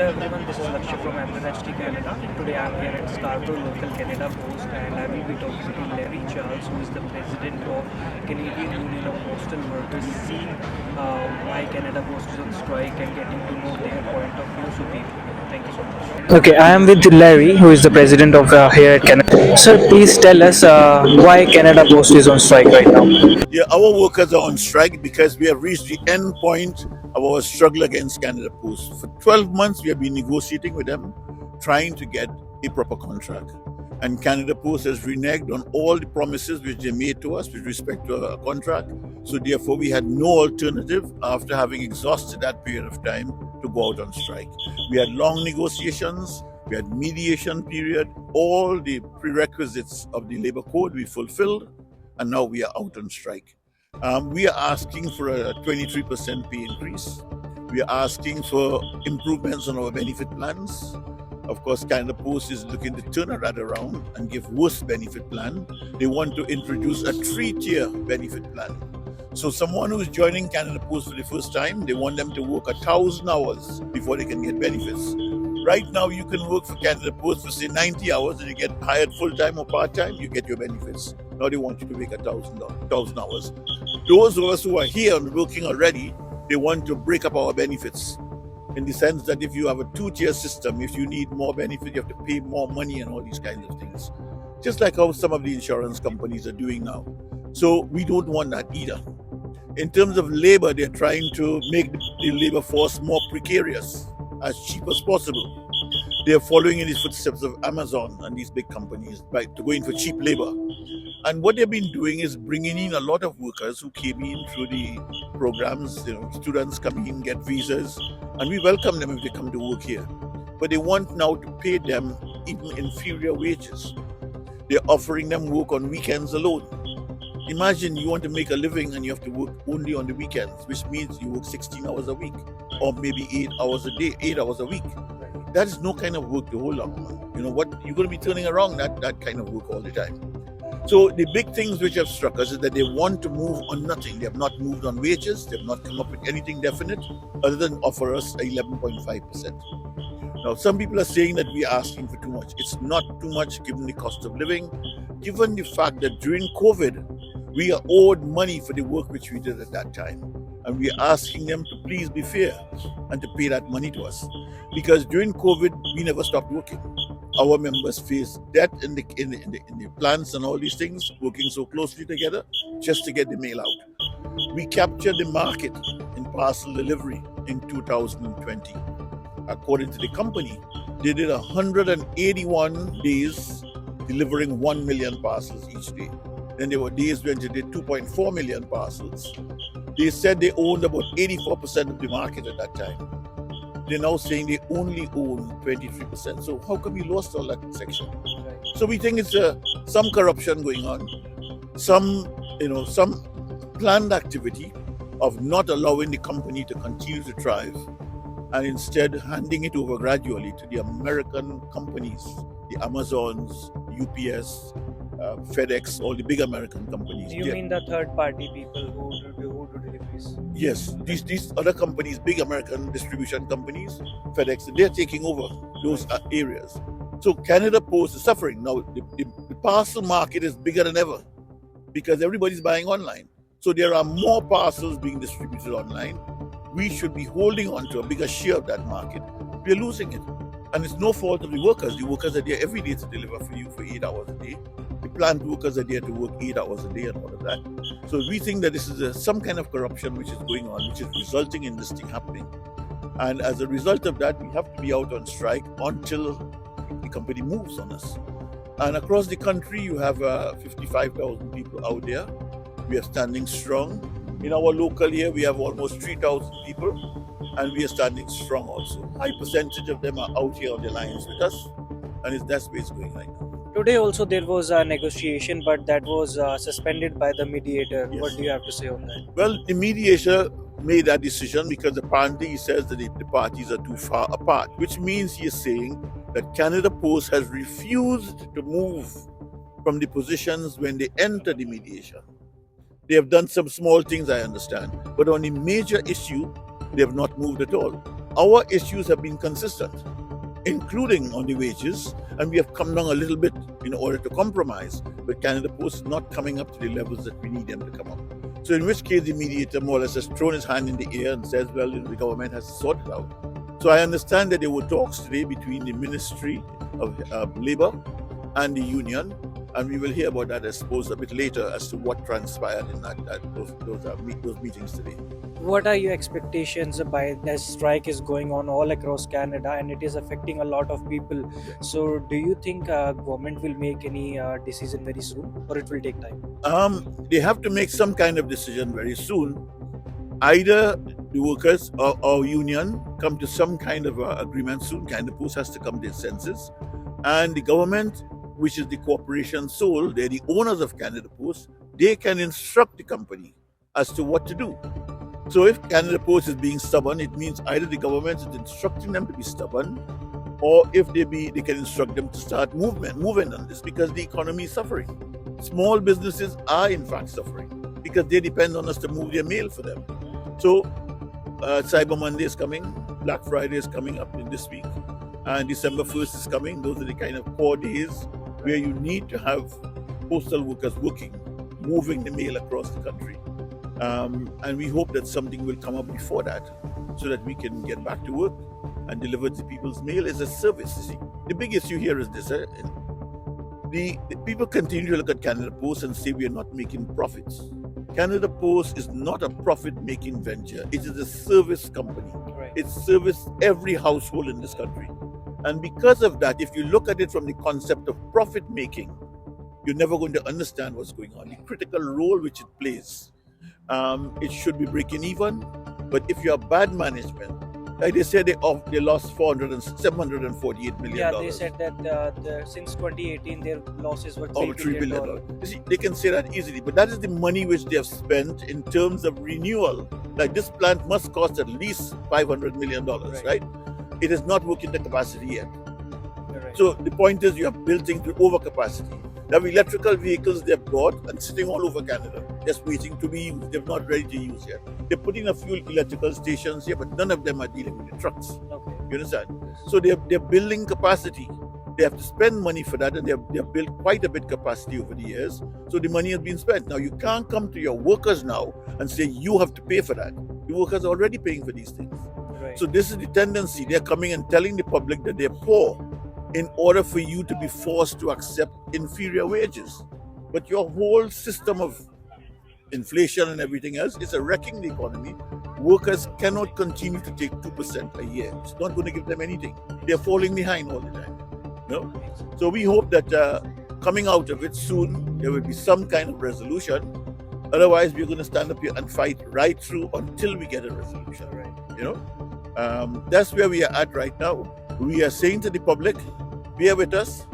Hello everyone, this is Lakshya from MNHT Canada. Today I am here at Scarborough Local Canada Post and I will be talking to Larry Charles, who is the president of Canadian Union of Postal Workers, seeing why Canada Post is on strike and getting to know their point of view. So thank you so much. Okay, I am with Larry, who is the president of here at Canada. Sir, please tell us why Canada Post is on strike right now. Yeah, our workers are on strike because we have reached the end point of our struggle against Canada Post. For 12 months, we have been negotiating with them, trying to get a proper contract. And Canada Post has reneged on all the promises which they made to us with respect to our contract. So therefore, we had no alternative after having exhausted that period of time to go out on strike. We had long negotiations, we had mediation period, all the prerequisites of the labor code we fulfilled, and now we are out on strike. We are asking for a 23% pay increase. We are asking for improvements on our benefit plans. Of course, Canada Post is looking to turn that around and give worse benefit plan. They want to introduce a 3-tier benefit plan. So someone who is joining Canada Post for the first time, they want them to work 1,000 hours before they can get benefits. Right now, you can work for Canada Post for say 90 hours and you get hired full-time or part-time, you get your benefits. Now they want you to make 1,000 hours. Those of us who are here and working already, they want to break up our benefits in the sense that if you have a 2-tier system, if you need more benefit, you have to pay more money and all these kinds of things. Just like how some of the insurance companies are doing now. So we don't want that either. In terms of labor, they're trying to make the labor force more precarious, as cheap as possible. They're following in the footsteps of Amazon and these big companies by to go in for cheap labor. And what they've been doing is bringing in a lot of workers who came in through the programs. Students come in, get visas, and we welcome them if they come to work here. But they want now to pay them even inferior wages. They're offering them work on weekends alone. Imagine you want to make a living and you have to work only on the weekends, which means you work 16 hours a week, or maybe 8 hours a day, 8 hours a week. That is no kind of work to hold on. You know what? You're going to be turning around that kind of work all the time. So the big things which have struck us is that they want to move on nothing. They have not moved on wages. They have not come up with anything definite other than offer us 11.5%. Now, some people are saying that we are asking for too much. It's not too much given the cost of living, given the fact that during COVID, we are owed money for the work which we did at that time. And we are asking them to please be fair and to pay that money to us. Because during COVID, we never stopped working. Our members face debt in the plants and all these things, working so closely together just to get the mail out. We captured the market in parcel delivery in 2020. According to the company, they did 181 days delivering 1 million parcels each day. Then there were days when they did 2.4 million parcels. They said they owned about 84% of the market at that time. They're now saying they only own 23%. So how come we lost all that section? So we think it's some corruption going on, some planned activity of not allowing the company to continue to thrive, and instead handing it over gradually to the American companies, the Amazons, UPS, FedEx, all the big American companies. Do you mean the third-party people who do deliveries? Yes, these other companies, big American distribution companies, FedEx, they're taking over those areas. So Canada Post is suffering. Now, the parcel market is bigger than ever because everybody's buying online. So there are more parcels being distributed online. We should be holding on to a bigger share of that market. We're losing it. And it's no fault of the workers. The workers are there every day to deliver for you for 8 hours a day. The plant workers are there to work 8 hours a day and all of that. So we think that this is some kind of corruption which is going on, which is resulting in this thing happening. And as a result of that, we have to be out on strike until the company moves on us. And across the country, you have 55,000 people out there. We are standing strong. In our local here, we have almost 3,000 people, and we are standing strong also. High percentage of them are out here on the lines with us, and that's where it's going right now. Today also there was a negotiation, but that was suspended by the mediator. Yes. What do you have to say on that? Well, the mediator made that decision because apparently he says that the parties are too far apart, which means he is saying that Canada Post has refused to move from the positions when they entered the mediation. They have done some small things, I understand, but on the major issue, they have not moved at all. our issues have been consistent, including on the wages, and we have come down a little bit in order to compromise, but Canada Post is not coming up to the levels that we need them to come up. So in which case the mediator more or less has thrown his hand in the air and says, well, the government has to sort it out. So I understand that there were talks today between the Ministry of Labour and the union, and we will hear about that, I suppose, a bit later as to what transpired in those meetings today. What are your expectations by this strike is going on all across Canada and it is affecting a lot of people? So do you think government will make any decision very soon, or it will take time? They have to make some kind of decision very soon. Either the workers or our union come to some kind of agreement soon. Canada Post has to come to its senses, and the government, which is the corporation sole, they're the owners of Canada Post, they can instruct the company as to what to do. So if Canada Post is being stubborn, it means either the government is instructing them to be stubborn, or if they can instruct them to start moving on this, because the economy is suffering. Small businesses are in fact suffering because they depend on us to move their mail for them. So Cyber Monday is coming, Black Friday is coming up in this week, and December 1st is coming. Those are the kind of core days where you need to have postal workers working, moving the mail across the country. And we hope that something will come up before that so that we can get back to work and deliver the people's mail as a service. You see, the big issue here is this. The people continue to look at Canada Post and say we are not making profits. Canada Post is not a profit-making venture. It is a service company. Right. It serves every household in this country. And because of that, if you look at it from the concept of profit-making, you're never going to understand what's going on, the critical role which it plays. It should be breaking even, but if you have bad management, like they said, they lost $748 million. Yeah, they said that since 2018 their losses were over $3 billion. You see, they can say that easily, but that is the money which they have spent in terms of renewal. Like this plant must cost at least $500 million, right? It is not working the capacity yet. Right. So the point is you have built into overcapacity. They have electrical vehicles they've bought and sitting all over Canada, just waiting to be used. They're not ready to use yet. They're putting a few electrical stations here, but none of them are dealing with the trucks. Okay. You understand? So they're building capacity. They have to spend money for that, and they've built quite a bit capacity over the years. So the money has been spent. Now you can't come to your workers now and say you have to pay for that. The workers are already paying for these things. Right. So this is the tendency. They're coming and telling the public that they're poor in order for you to be forced to accept inferior wages. But your whole system of inflation and everything else is wrecking the economy. Workers cannot continue to take 2% a year. It's not going to give them anything. They're falling behind all the time. No? So we hope that coming out of it soon, there will be some kind of resolution. Otherwise, we're going to stand up here and fight right through until we get a resolution. Right. You know, that's where we are at right now. We are saying to the public, bear with us.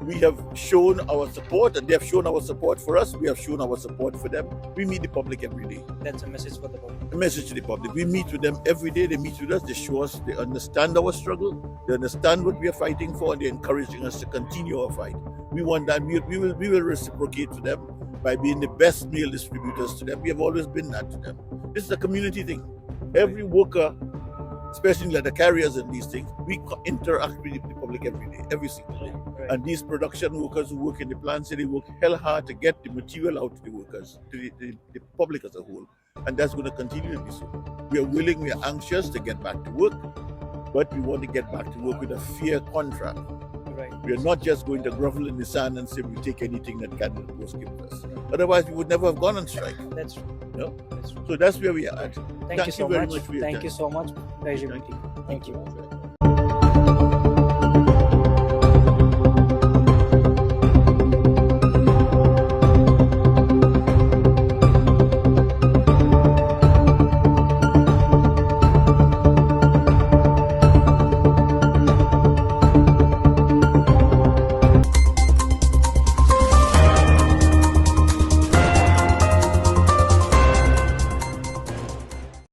We have shown our support, and they have shown our support for us. We have shown our support for them. We meet the public every day. That's a message for the public. A message to the public. We meet with them every day. They meet with us. They show us. They understand our struggle. They understand what we are fighting for, and they're encouraging us to continue our fight. We want that. We will reciprocate to them by being the best mail distributors to them. We have always been that to them. This is a community thing. Every worker, especially like the carriers and these things, we interact with the public every day, every single day. Right. And these production workers who work in the plants, they work hell hard to get the material out to the workers, to the public as a whole. And that's going to continue to be so. We are willing, we are anxious to get back to work, but we want to get back to work with a fair contract. Right. We are not just going to grovel in the sand and say we take anything that Canada Post gives us. Otherwise, we would never have gone on strike. That's true. No? That's true. So that's where we are at. Thank you so very much. for your Thank time. you so much. Pleasure Thank meeting. Thank you.